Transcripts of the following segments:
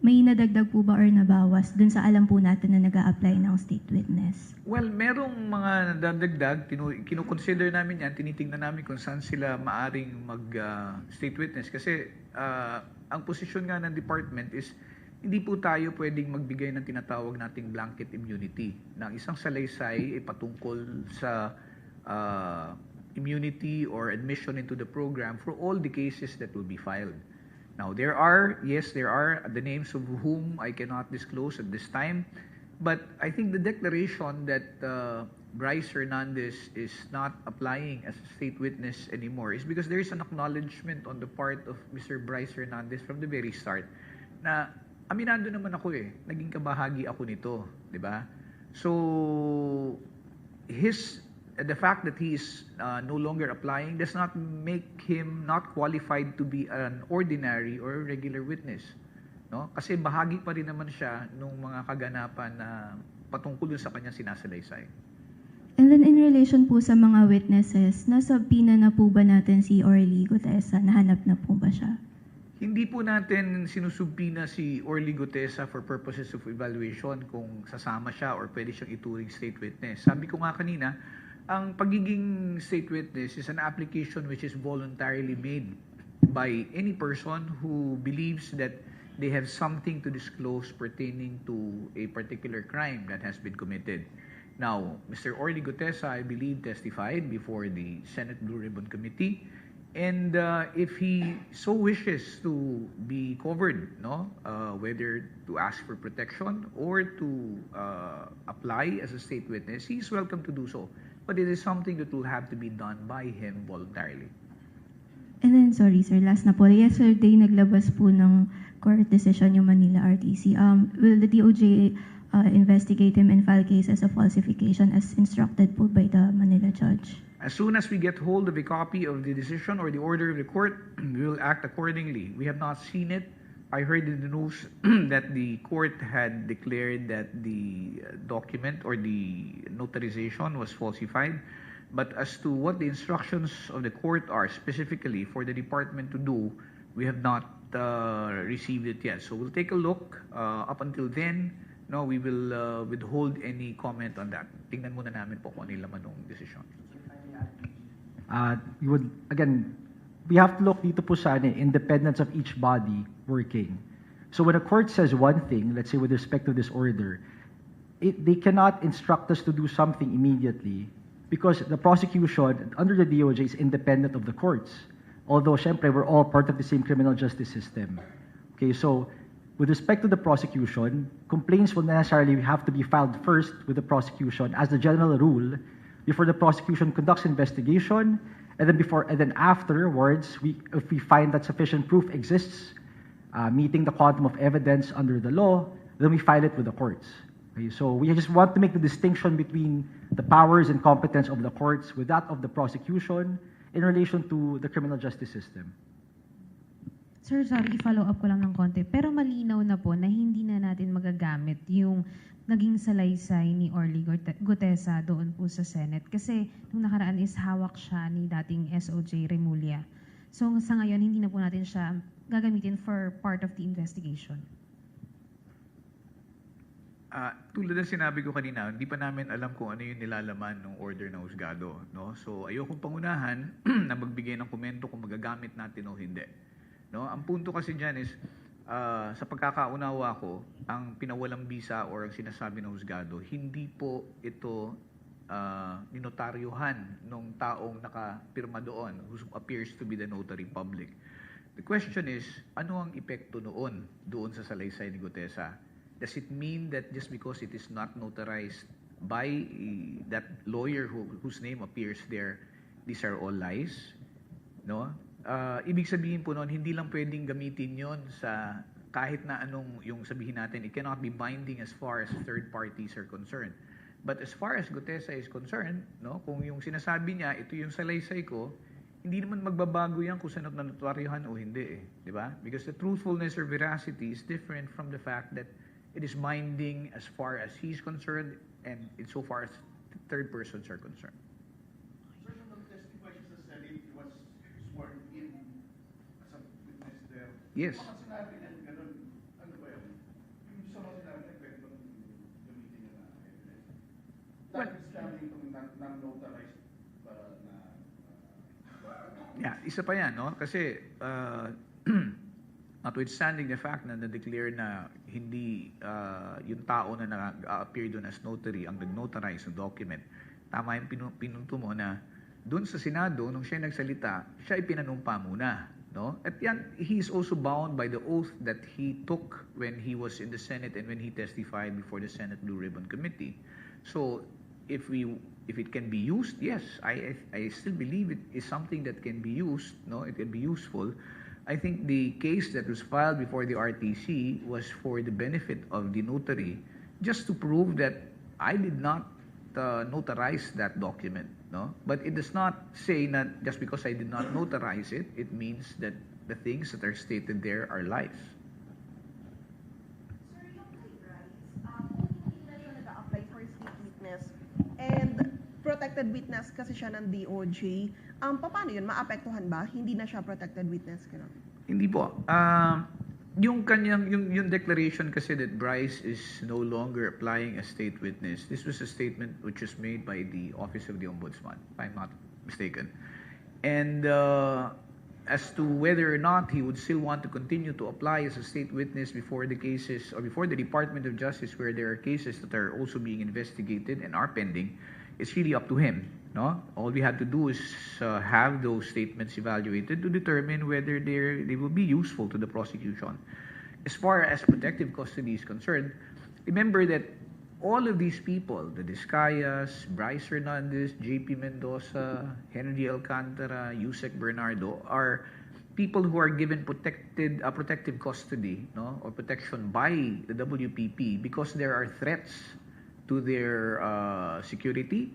may nadagdag po ba or nabawas dun sa alam po natin na nag-a-apply ng state witness? Well, merong mga nadadagdag, kino-consider namin yan, tinitingnan namin kung saan sila maaring mag-state witness. Kasi ang posisyon nga ng department is, hindi po tayo pwedeng magbigay ng tinatawag nating blanket immunity na isang salaysay ay patungkol sa immunity or admission into the program for all the cases that will be filed. Now, there are the names of whom I cannot disclose at this time, but I think the declaration that Bryce Hernandez is not applying as a state witness anymore is because there is an acknowledgement on the part of Mr. Bryce Hernandez from the very start na aminado naman ako naging kabahagi ako nito, di ba? So, the fact that he is no longer applying does not make him not qualified to be an ordinary or regular witness. No? Kasi bahagi pa rin naman siya nung mga kaganapan na patungkol sa kanyang sinasalaysay. And then in relation po sa mga witnesses, nasa pina na po ba natin si Orly Gutesa? Nahanap na po ba siya? Hindi po natin sinusubpina si Orly Gutesa for purposes of evaluation kung sasama siya or pwede siyang ituring state witness. Sabi ko nga kanina, ang pagiging state witness is an application which is voluntarily made by any person who believes that they have something to disclose pertaining to a particular crime that has been committed. Now, Mr. Orly Gutesa, I believe, testified before the Senate Blue Ribbon Committee, and if he so wishes to be covered, whether to ask for protection or to apply as a state witness, he is welcome to do so. But it is something that will have to be done by him voluntarily. And then, sorry sir, last na po. Yesterday, naglabas po ng court decision yung Manila RTC. Will the DOJ investigate him and file cases of falsification as instructed po by the Manila judge? As soon as we get hold of a copy of the decision or the order of the court, we will act accordingly. We have not seen it. I heard in the news that the court had declared that the document or the notarization was falsified. But as to what the instructions of the court are specifically for the department to do, we have not received it yet. So we'll take a look. Up until then, we will withhold any comment on that. Tingnan muna namin po kung ano yung laman ng decision. We have to look dito po sa independence of each body working. So when a court says one thing, let's say with respect to this order, they cannot instruct us to do something immediately because the prosecution under the DOJ is independent of the courts. Although, syempre, we're all part of the same criminal justice system. Okay, so with respect to the prosecution, complaints will necessarily have to be filed first with the prosecution as the general rule before the prosecution conducts investigation, and then afterwards, if we find that sufficient proof exists, meeting the quantum of evidence under the law, then we file it with the courts. Okay, so we just want to make the distinction between the powers and competence of the courts with that of the prosecution in relation to the criminal justice system. Sir, sorry, i-follow up ko lang ng konti. Pero malinaw na po na hindi na natin magagamit yung naging salaysay ni Orly Gutesa doon po sa Senate. Kasi nung nakaraan is hawak siya ni dating SOJ Remulla. So sa ngayon, hindi na po natin siya gagamitin for part of the investigation. Tulad ng sinabi ko kanina, hindi pa namin alam kung ano yung nilalaman ng order ng husgado. No? So ayokong pangunahan na magbigay ng komento kung magagamit natin o hindi. No? Ang punto kasi dyan is, sa pagkakaunawa ko, ang pinawalang bisa or ang sinasabi ng husgado, hindi po ito ninotaryuhan ng taong nakapirma doon, who appears to be the notary public. The question is, ano ang epekto doon sa salaysay ni Gutesa? Does it mean that just because it is not notarized by that lawyer whose name appears there, these are all lies? No? Ibig sabihin po noon, hindi lang pwedeng gamitin yon sa kahit na anong yung sabihin natin, it cannot be binding as far as third parties are concerned. But as far as Gutesa is concerned, kung yung sinasabi niya, ito yung salaysay ko, hindi naman magbabago yan kung saan nanotaryuhan o hindi di ba? Because the truthfulness or veracity is different from the fact that it is binding as far as he's concerned and insofar as third persons are concerned. Yes. isa pa yan, no? Kasi notwithstanding the fact na na-declare na hindi yung tao na nag-appear doon as notary ang nag-notarize ng document, tama yung pinunto mo na doon sa Senado, nung siya nagsalita, siya ipinanumpa muna. No? At yan, he is also bound by the oath that he took when he was in the Senate and when he testified before the Senate Blue Ribbon Committee. So, if it can be used, yes, I still believe it is something that can be used. No, it can be useful. I think the case that was filed before the RTC was for the benefit of the notary, just to prove that I did not notarize that document. No, but it does not say that just because I did not notarize it, it means that the things that are stated there are lies. Sir, yung kay Bryce, hindi na siya nag-a-apply for state witness and protected witness kasi siya ng DOJ. Paano yun? Maapektuhan ba? Hindi na siya protected witness? Ganun. Hindi po. Yung kanyang yung declaration kasi that Bryce is no longer applying as state witness. This was a statement which was made by the Office of the Ombudsman, if I'm not mistaken. And as to whether or not he would still want to continue to apply as a state witness before the cases or before the Department of Justice where there are cases that are also being investigated and are pending, it's really up to him. No, all we had to do is have those statements evaluated to determine whether they will be useful to the prosecution. As far as protective custody is concerned, remember that all of these people, the Discayas, Bryce Hernandez, JP Mendoza, Henry Alcantara, Yusek Bernardo, are people who are given protective custody, no, or protection by the WPP because there are threats to their security,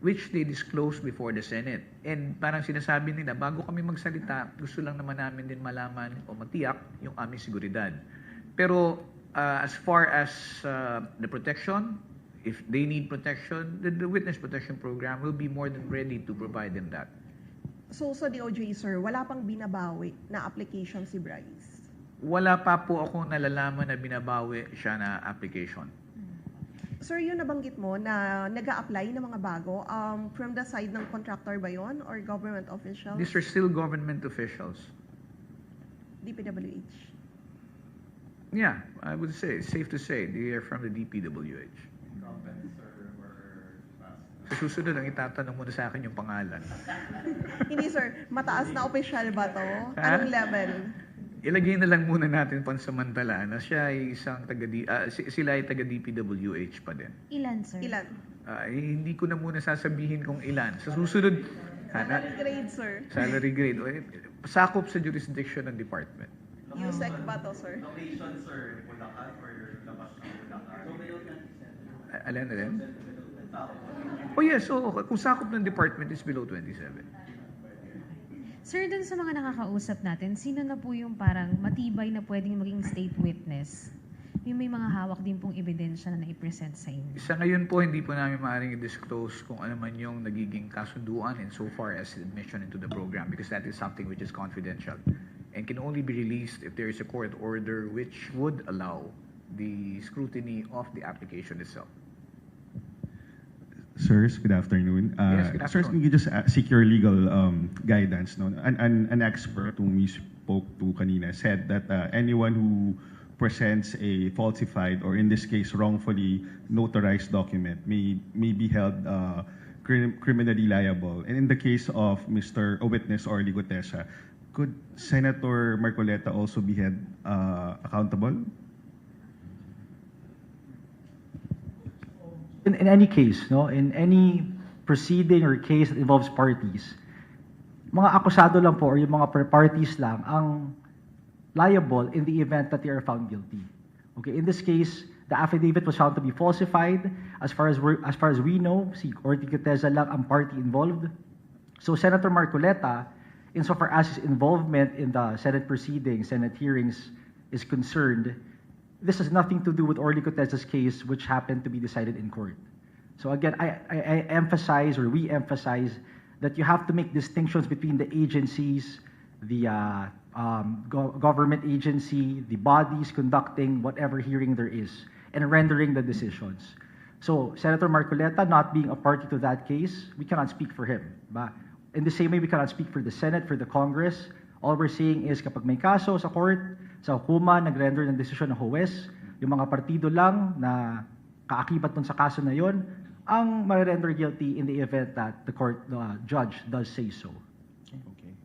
which they disclose before the Senate. And parang sinasabi nila, bago kami magsalita, gusto lang naman namin din malaman o matiyak yung aming seguridad. Pero as far as the protection, if they need protection, the Witness Protection Program will be more than ready to provide them that. So sa DOJ, sir, wala pang binabawi na application si Bryce? Wala pa po ako nalalaman na binabawi siya na application. Sir, yun nabanggit mo na nag-a-apply ng mga bago from the side ng contractor ba yun or government officials? These are still government officials. DPWH. Yeah, I would say, it's safe to say, they are from the DPWH. Sa susunod, ang itatanong mo na sa akin yung pangalan. Hindi sir, mataas na official ba to? Anong level? Ilagay na lang muna natin pansamantala na siya ay isang sila ay taga DPWH pa din. Ilan, sir? Ilan? Hindi ko na muna sasabihin kung ilan. Sa susunod, Salary grade, sir. salary grade. Sakop sa jurisdiction ng department. USEC ba to, sir? Location, sir, Bulacan or labas ng Bulacan? Alin? Oh yes, so kung sakop ng department is below 27. Sir, dun sa mga nakakausap natin, sino na po yung parang matibay na pwedeng maging state witness? Yung may mga hawak din pong ebidensya na i-present sa inyo. Sa ngayon po, hindi po namin maaaring i-disclose kung ano man yung nagiging kasunduan and so far as admission into the program because that is something which is confidential and can only be released if there is a court order which would allow the scrutiny of the application itself. Sirs, good afternoon. Yes, good Sirs, afternoon. can you just seek your legal guidance? No? An expert whom we spoke to kanina said that anyone who presents a falsified or in this case wrongfully notarized document may be held criminally liable. And in the case of a witness Orly Gutesa, could Senator Marcoleta also be held accountable? In any case, no, in any proceeding or case that involves parties, mga akusado lang po or yung mga parties lang ang liable in the event that they are found guilty. Okay, in this case, the affidavit was found to be falsified. As far as we know, si Orly Gutesa lang ang party involved. So Senator Marcoleta, insofar as his involvement in the Senate proceedings, Senate hearings is concerned, this has nothing to do with Orly Gutesa's case, which happened to be decided in court. So again, I emphasize or we emphasize that you have to make distinctions between the agencies, the government agency, the bodies conducting whatever hearing there is, and rendering the decisions. So Senator Marcoleta, not being a party to that case, we cannot speak for him. But In the same way, we cannot speak for the Senate, for the Congress. All we're saying is kapag may kaso sa court, sa hukuma, nag-render ng desisyon ng huwes, yung mga partido lang na kaakibat dun sa kaso na yon ang ma-render guilty in the event that the court judge does say so.